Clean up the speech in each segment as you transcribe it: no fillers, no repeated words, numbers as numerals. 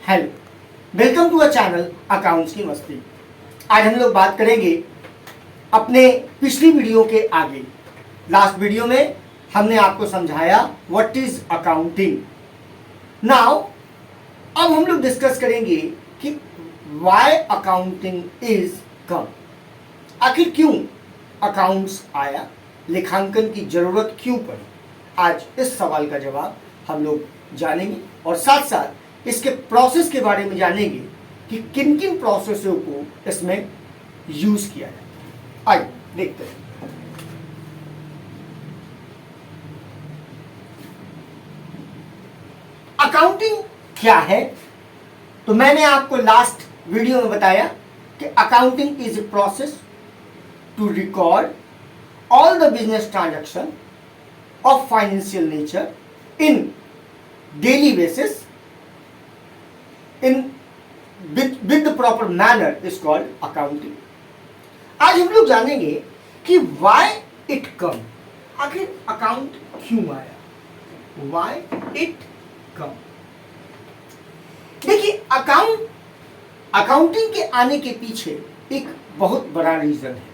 Hello, welcome to a channel accounts की मस्ती। आज हम लोग बात करेंगे अपने पिछली वीडियो के आगे। लास्ट वीडियो में हमने आपको समझाया व्हाट इज अकाउंटिंग। नाउ अब हम लोग डिस्कस करेंगे कि व्हाई अकाउंटिंग इज कम। आखिर क्यों अकाउंट्स आया, लेखांकन की जरूरत क्यों पड़ी। आज इस सवाल का जवाब हम लोग जानेंगे और साथ साथ इसके प्रोसेस के बारे में जानेंगे कि किन किन प्रोसेसों को इसमें यूज किया जाता है। आइए देखते हैं। अकाउंटिंग क्या है? तो मैंने आपको लास्ट वीडियो में बताया कि accounting is a process to record all the business transaction of financial nature in daily basis in with the proper manner is called accounting। आज हम लोग जानेंगे कि why it come, आखिर अकाउंट क्यों आया, why it come। देखिए accounting के आने के पीछे एक बहुत बड़ा रीजन है।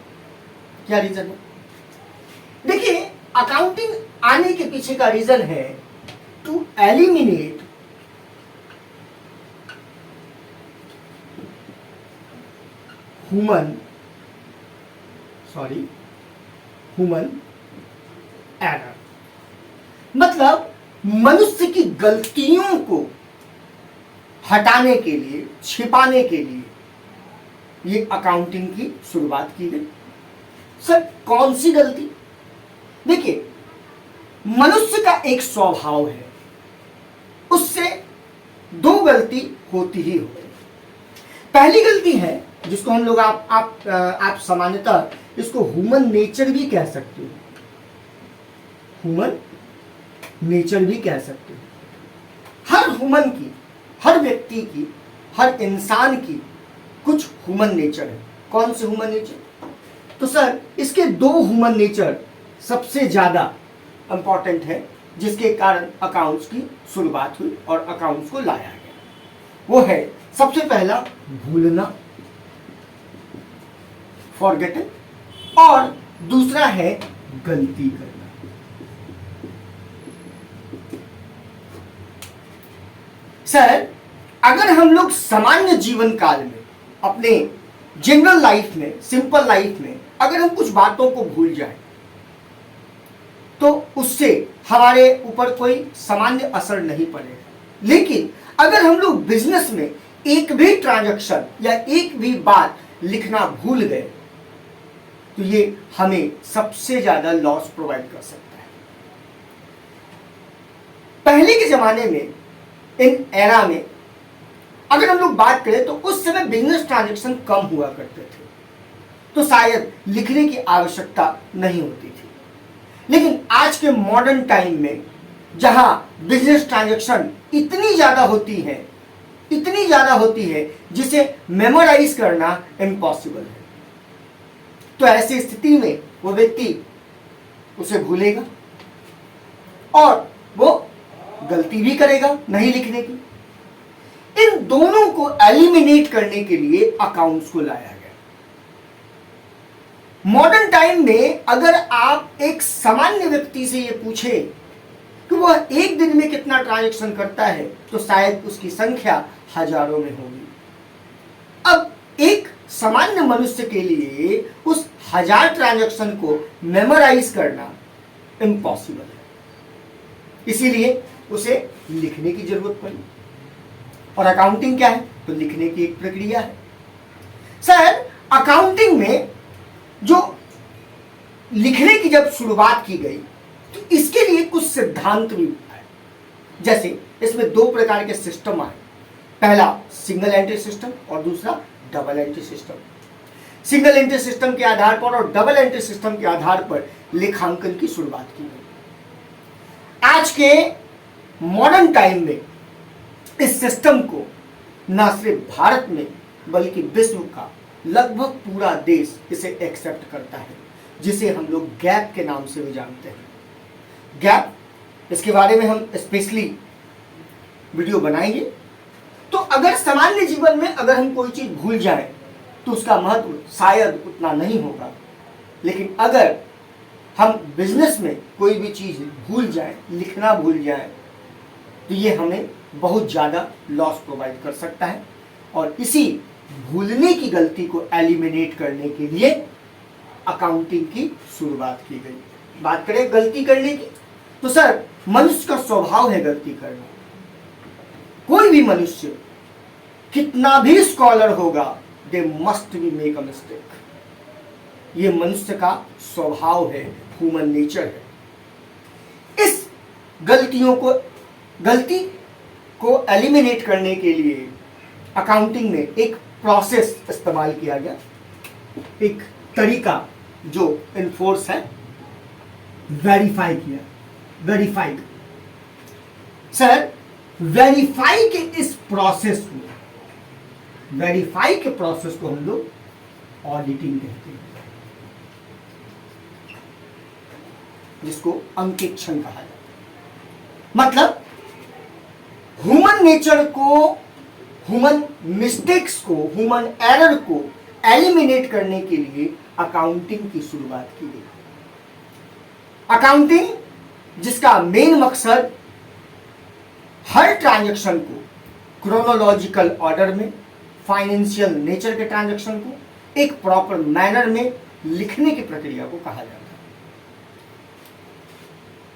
क्या रीजन है? देखिए अकाउंटिंग आने के पीछे का रीजन है टू एलिमिनेट ह्यूमन एरर। मतलब मनुष्य की गलतियों को हटाने के लिए, छिपाने के लिए ये अकाउंटिंग की शुरुआत की गई। सर कौन सी गलती? देखिए मनुष्य का एक स्वभाव है, उससे दो गलती होती ही होती है। पहली गलती है जिसको हम लोग आप सामान्यतः इसको ह्यूमन नेचर भी कह सकते हो, ह्यूमन नेचर भी कह सकते हो। हर ह्यूमन की, हर व्यक्ति की, हर इंसान की कुछ ह्यूमन नेचर है। कौन से ह्यूमन नेचर? तो सर इसके दो ह्यूमन नेचर सबसे ज्यादा इंपॉर्टेंट है जिसके कारण अकाउंट्स की शुरुआत हुई और अकाउंट्स को लाया गया। वो है सबसे पहला भूलना, फॉरगेटिंग, और दूसरा है गलती करना। सर अगर हम लोग सामान्य जीवन काल में, अपने जनरल लाइफ में, सिंपल लाइफ में अगर हम कुछ बातों को भूल जाए तो उससे हमारे ऊपर कोई सामान्य असर नहीं पड़ेगा। लेकिन अगर हम लोग बिजनेस में एक भी ट्रांजैक्शन या एक भी बात लिखना भूल गए तो ये हमें सबसे ज्यादा लॉस प्रोवाइड कर सकता है। पहले के जमाने में, इन एरा में अगर हम लोग बात करें तो उस समय बिजनेस ट्रांजैक्शन कम हुआ करते थे, तो शायद लिखने की आवश्यकता नहीं होती थी। लेकिन आज के मॉडर्न टाइम में जहां बिजनेस ट्रांजैक्शन इतनी ज्यादा होती है जिसे मेमोराइज करना इम्पॉसिबल है, तो ऐसी स्थिति में वो व्यक्ति उसे भूलेगा और वो गलती भी करेगा नहीं लिखने की। इन दोनों को एलिमिनेट करने के लिए अकाउंट्स को लाया गया। मॉडर्न टाइम में अगर आप एक सामान्य व्यक्ति से ये पूछे कि वह एक दिन में कितना ट्रांजैक्शन करता है तो शायद उसकी संख्या हजारों में होगी। अब एक सामान्य मनुष्य के लिए उस 1000 ट्रांजैक्शन को मेमोराइज करना इम्पॉसिबल है, इसीलिए उसे लिखने की जरूरत पड़ी। और अकाउंटिंग क्या है? तो लिखने की एक प्रक्रिया है। सर अकाउंटिंग में जो लिखने की जब शुरुआत की गई तो इसके लिए कुछ सिद्धांत भी आए। जैसे इसमें दो प्रकार के सिस्टम आए, पहला सिंगल एंट्री सिस्टम और दूसरा double entry system. Single entry system के आधार पर और डबल एंट्री सिस्टम के आधार पर लेखांकन की शुरुआत की गई। आज के मॉडर्न टाइम में इस सिस्टम को न सिर्फ भारत में बल्कि विश्व का लगभग पूरा देश इसे एक्सेप्ट करता है, जिसे हम लोग गैप के नाम से भी जानते हैं। गैप, इसके बारे में हम स्पेशली वीडियो बनाएंगे। तो अगर सामान्य जीवन में अगर हम कोई चीज भूल जाएं तो उसका महत्व शायद उतना नहीं होगा, लेकिन अगर हम बिजनेस में कोई भी चीज भूल जाएं, लिखना भूल जाएं, तो ये हमें बहुत ज़्यादा लॉस प्रोवाइड कर सकता है। और इसी भूलने की गलती को एलिमिनेट करने के लिए अकाउंटिंग की शुरुआत की गई। बात करें गलती करने की, तो सर मनुष्य का स्वभाव है गलती करना। कोई भी मनुष्य कितना भी स्कॉलर होगा, they must be make a mistake. ये मनुष्य का स्वभाव है, ह्यूमन नेचर है। इस गलती को एलिमिनेट करने के लिए अकाउंटिंग में एक प्रोसेस इस्तेमाल किया गया, एक तरीका जो इन्फोर्स है, वेरीफाई किया। वेरीफाइड सर, वेरीफाई के इस प्रोसेस को, वेरीफाई के प्रोसेस को हम लोग ऑडिटिंग कहते हैं, जिसको अंकेक्षण कहा जाता है। मतलब ह्यूमन नेचर को, ह्यूमन मिस्टेक्स को, ह्यूमन एरर को एलिमिनेट करने के लिए अकाउंटिंग की शुरुआत की गई। अकाउंटिंग जिसका मेन मकसद हर ट्रांजैक्शन को क्रोनोलॉजिकल ऑर्डर में, फाइनेंशियल नेचर के ट्रांजैक्शन को एक प्रॉपर मैनर में लिखने की प्रक्रिया को कहा जाता है।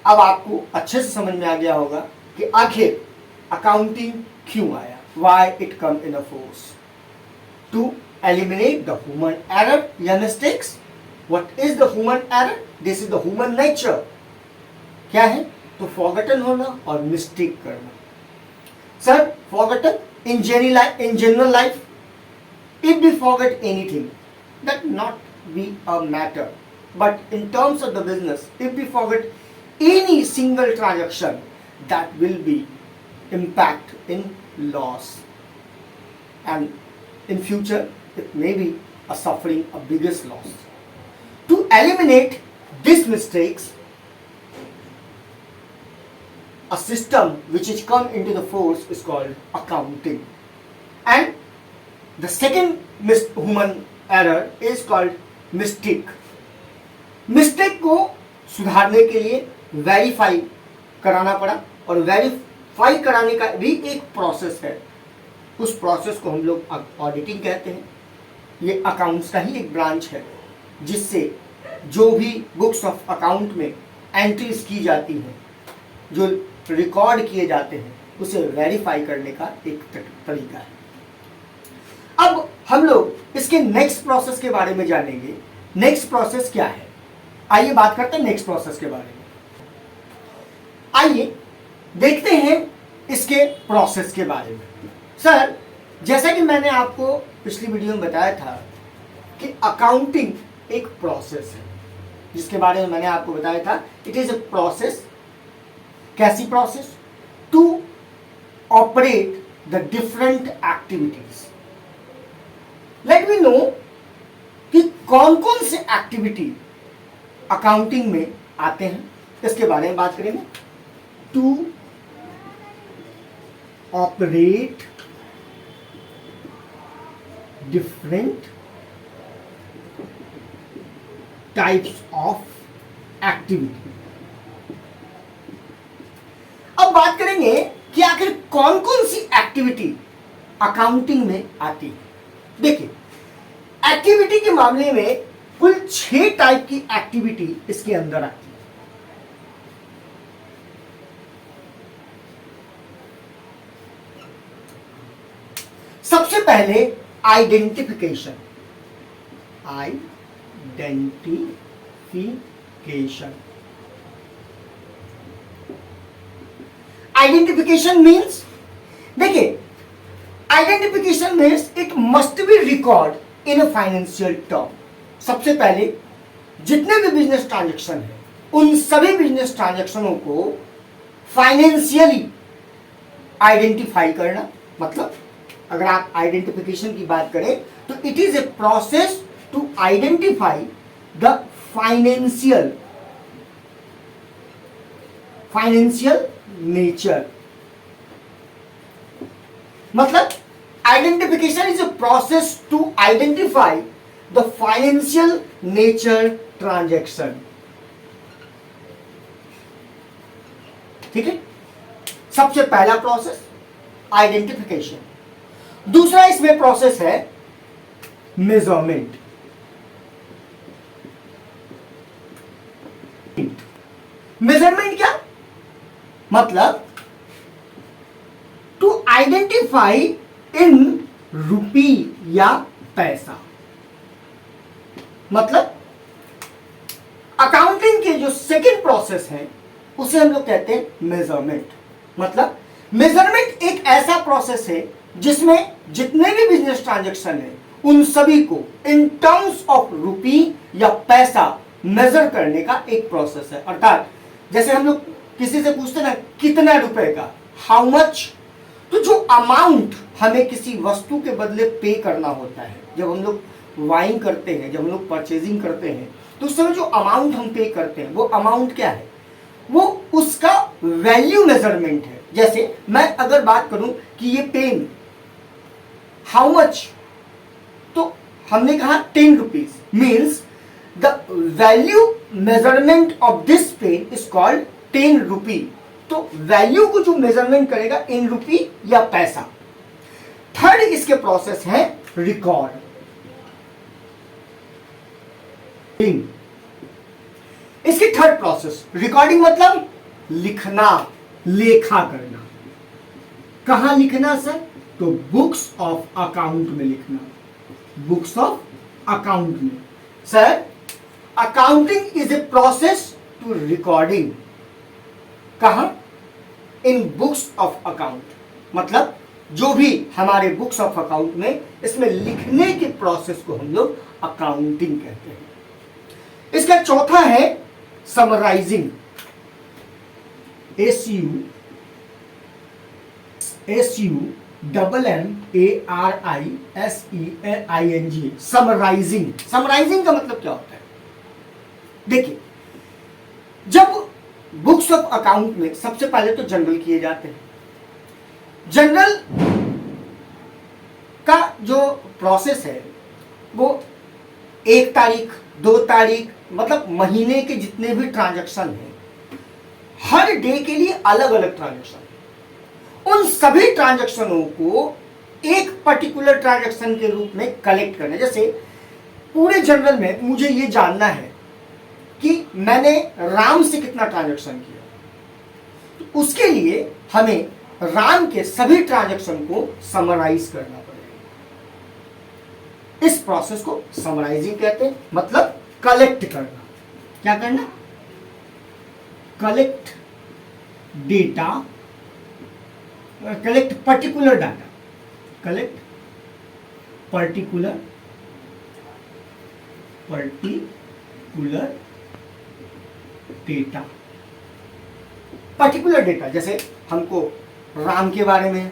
अब आपको अच्छे से समझ में आ गया होगा कि आखिर अकाउंटिंग क्यों आया, why it come in a force to eliminate the human error या mistakes। What is the human error? This is the human nature। क्या है? तो forgotten होना और mistake करना। Sir, forgotten in general life, if we forget anything, that not be a matter, but in terms of the business, if we forget any single transaction, that will be impact in loss, and in future it may be a suffering a biggest loss. To eliminate these mistakes, a system which is come into the force is called accounting, and the second human error is called mistake। Mistake को सुधारने के लिए verify कराना पड़ा, और verify कराने का भी एक प्रोसेस है। उस प्रोसेस को हम लोग ऑडिटिंग कहते हैं। ये अकाउंट्स का ही एक ब्रांच है, जिससे जो भी बुक्स ऑफ अकाउंट में एंट्रीज की जाती हैं, जो रिकॉर्ड किए जाते हैं, उसे वेरीफाई करने का एक तरीका है। अब हम लोग इसके नेक्स्ट प्रोसेस के बारे में जानेंगे। नेक्स्ट प्रोसेस क्या है, आइए बात करते हैं नेक्स्ट प्रोसेस के बारे में। आइए देखते हैं इसके प्रोसेस के बारे में। सर, जैसा कि मैंने आपको पिछली वीडियो में बताया था कि अकाउंटिंग एक प्रोसेस है, जिसके बारे में मैंने आपको बताया था इट इज ए प्रोसेस। कैसी process? To operate the different activities. Let me know कि कौन कौन से एक्टिविटी अकाउंटिंग में आते हैं, इसके बारे में बात करेंगे। To operate different types of activity. अब बात करेंगे कि आखिर कौन कौन सी एक्टिविटी अकाउंटिंग में आती है। देखिए, एक्टिविटी के मामले में कुल 6 टाइप की एक्टिविटी इसके अंदर आती है। सबसे पहले आइडेंटिफिकेशन। आइडेंटिफिकेशन मीन्स, देखिए, identification means it must be record in a financial term. सबसे पहले जितने भी बिजनेस ट्रांजैक्शन है, उन सभी बिजनेस ट्रांजैक्शनों को फाइनेंशियली आइडेंटिफाई करना। मतलब अगर आप आइडेंटिफिकेशन की बात करें तो it is a process to identify the financial nature. मतलब Identification is a process to identify the financial nature transaction. ठीक है, सबसे पहला प्रोसेस आइडेंटिफिकेशन। दूसरा इसमें प्रोसेस है मेजरमेंट। मेजरमेंट क्या मतलब? टू आइडेंटिफाई इन रुपी या पैसा। मतलब अकाउंटिंग के जो सेकंड प्रोसेस है उसे हम लोग कहते हैं मेजरमेंट। मतलब मेजरमेंट एक ऐसा प्रोसेस है जिसमें जितने भी बिजनेस ट्रांजैक्शन है उन सभी को इन टर्म्स ऑफ रुपी या पैसा मेजर करने का एक प्रोसेस है। अर्थात जैसे हम लोग किसी से पूछते ना कितना रुपए का, हाउ मच, तो जो अमाउंट हमें किसी वस्तु के बदले पे करना होता है, जब हम लोग बाइंग करते हैं, जब हम लोग परचेजिंग करते हैं, तो उस समय जो अमाउंट हम पे करते हैं वो अमाउंट क्या है? वो उसका वैल्यू मेजरमेंट है। जैसे मैं अगर बात करूं कि ये पेन हाउ मच, तो हमने कहा 10 rupees, means the value measurement of this pen is called 10 rupee. तो वैल्यू को जो मेजरमेंट करेगा इन रुपी या पैसा। थर्ड इसके प्रोसेस है रिकॉर्ड। इसकी थर्ड प्रोसेस रिकॉर्डिंग, मतलब लिखना, लेखा करना। कहां लिखना सर? तो बुक्स ऑफ अकाउंट में लिखना। बुक्स ऑफ अकाउंट में। Sir accounting is a process to recording. कहां? In books of account. मतलब जो भी हमारे बुक्स ऑफ अकाउंट में इसमें लिखने के प्रोसेस को हम लोग अकाउंटिंग कहते हैं। इसका चौथा है समराइजिंग। SUMMARISEING, summarising. समराइजिंग का मतलब क्या होता है? देखिए, जब बुक्स ऑफ अकाउंट में सबसे पहले तो जनरल किए जाते हैं। जनरल का जो प्रोसेस है वो 1 तारीख, 2 तारीख, मतलब महीने के जितने भी ट्रांजैक्शन हैं, हर डे के लिए अलग अलग ट्रांजैक्शन, उन सभी ट्रांजैक्शनों को एक पर्टिकुलर ट्रांजैक्शन के रूप में कलेक्ट करना। जैसे पूरे जनरल में मुझे ये जानना है कि मैंने राम से कितना ट्रांजैक्शन किया, तो उसके लिए हमें राम के सभी ट्रांजैक्शन को समराइज करना पड़ेगा। इस प्रोसेस को समराइजिंग कहते हैं, मतलब कलेक्ट करना। क्या करना? Collect data, collect particular data, collect particular data. Particular data जैसे हमको राम के बारे में,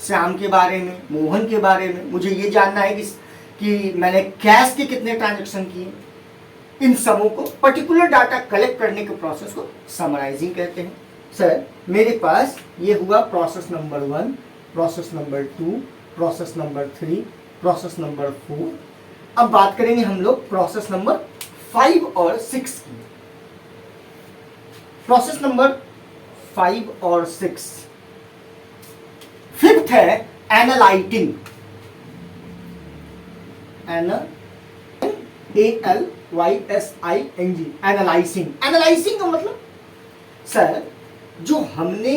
श्याम के बारे में, मोहन के बारे में मुझे ये जानना है कि मैंने कैश के कितने ट्रांजैक्शन किए। इन सबों को पर्टिकुलर डाटा कलेक्ट करने के प्रोसेस को समराइजिंग कहते हैं। सर मेरे पास ये हुआ process number 1, process number 2, process number 3, process number 4। अब बात करेंगे हम लोग प्रोसेस नंबर 5 और 6 की। प्रोसेस नंबर 5 और 6। फिफ्थ है एनालाइटिंग। ALYSING, analysing. एनालाइजिंग का मतलब सर जो हमने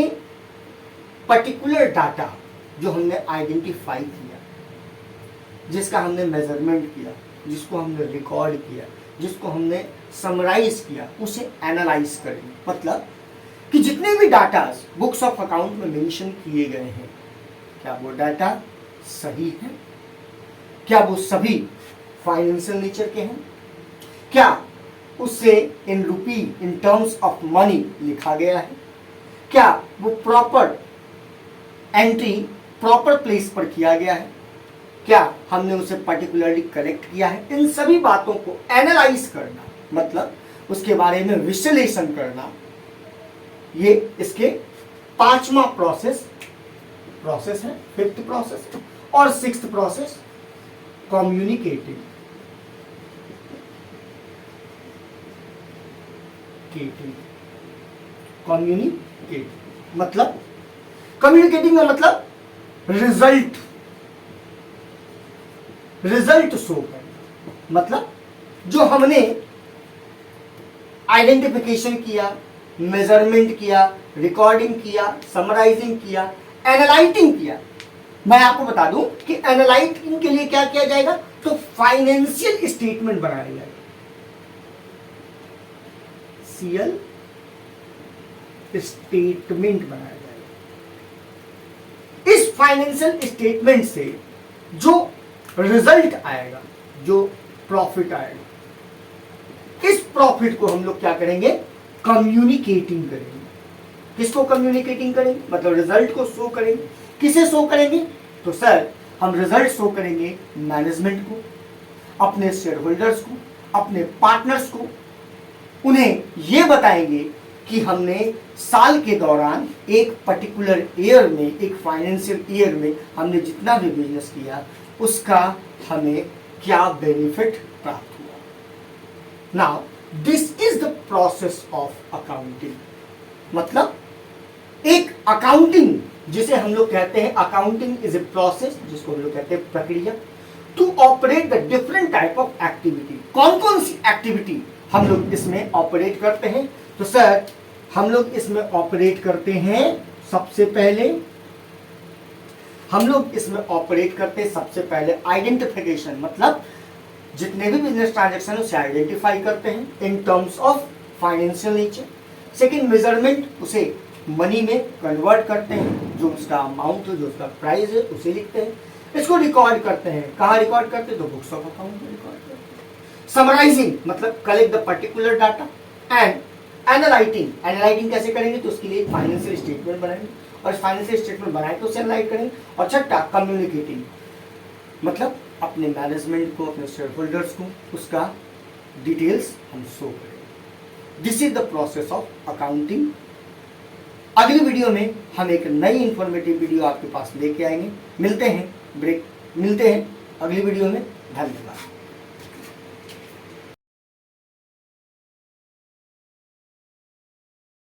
पर्टिकुलर डाटा जो हमने आइडेंटिफाई किया, जिसका हमने मेजरमेंट किया, जिसको हमने रिकॉर्ड किया, जिसको हमने समराइज किया, उसे एनालाइज करेंगे। मतलब कि जितने भी डाटा बुक्स ऑफ अकाउंट में मेंशन किए गए हैं, क्या वो डाटा सही है? क्या वो सभी फाइनेंशियल नेचर के हैं? क्या उससे इन रुपी, इन टर्म्स ऑफ मनी लिखा गया है? क्या वो प्रॉपर एंट्री प्रॉपर प्लेस पर किया गया है? क्या हमने उसे पर्टिकुलरली करेक्ट किया है? इन सभी बातों को एनालाइज करना, मतलब उसके बारे में विश्लेषण करना, ये इसके 5वां प्रोसेस है, 5th प्रोसेस। और सिक्स्थ प्रोसेस कम्युनिकेटिंग। कम्युनिकेट मतलब, कम्युनिकेटिंग का मतलब रिजल्ट शो करना। मतलब जो हमने आइडेंटिफिकेशन किया, मेजरमेंट किया, रिकॉर्डिंग किया, समराइजिंग किया, एनालाइटिंग किया। मैं आपको बता दूं कि एनालाइटिंग के लिए क्या किया जाएगा, तो फाइनेंशियल स्टेटमेंट बनाया जाएगा। सीएल स्टेटमेंट बनाया जाएगा। इस फाइनेंशियल स्टेटमेंट से जो रिजल्ट आएगा, जो प्रॉफिट आएगा, इस प्रॉफिट को हम लोग क्या करेंगे, कम्युनिकेटिंग करेंगे। किसको कम्युनिकेटिंग करेंगे, मतलब रिजल्ट को शो करेंगे। किसे शो करेंगे, तो सर हम रिजल्ट शो करेंगे मैनेजमेंट को, अपने शेयर होल्डर्स को, अपने पार्टनर्स को। उन्हें यह बताएंगे कि हमने साल के दौरान एक पर्टिकुलर ईयर में, एक फाइनेंशियल ईयर में हमने जितना भी बिजनेस किया उसका हमें क्या बेनिफिट प्राप्त हुआ। Now this is the process of accounting. मतलब एक अकाउंटिंग जिसे हम लोग कहते हैं, अकाउंटिंग इज ए प्रोसेस, जिसको हम लोग कहते हैं प्रक्रिया, to operate the different type of activity. कौन कौन सी एक्टिविटी हम लोग इसमें ऑपरेट करते हैं, तो सर हम लोग इसमें ऑपरेट करते हैं, सबसे पहले हम लोग इसमें ऑपरेट करते हैं सबसे पहले आइडेंटिफिकेशन। मतलब जितने भी बिजनेस ट्रांजैक्शन उसे आइडेंटिफाई करते हैं in terms of financial nature. Second measurement, उसे मनी में कन्वर्ट करते हैं, जो उसका अमाउंट है, जो उसका प्राइस है उसे लिखते हैं। इसको रिकॉर्ड करते हैं, कहाँ रिकॉर्ड करते हैं, तो बुक्स ऑफ अकाउंट में रिकॉर्ड करते हैं। समराइजिंग मतलब collect the particular data. And analysing, analysing कैसे करेंगे, तो उसके लिए फाइनेंशियल स्टेटमेंट बनाएंगे, और फाइनेंशियल स्टेटमेंट बनाए तो उसे एनालाइट करेंगे। और छठा कम्युनिकेटिंग, मतलब अपने मैनेजमेंट को, अपने शेयर होल्डर्स को उसका डिटेल्स हम शो करेंगे। This is the process of accounting. अगली वीडियो में हम एक नई इंफॉर्मेटिव वीडियो आपके पास लेके आएंगे। मिलते हैं अगली वीडियो में। धन्यवाद।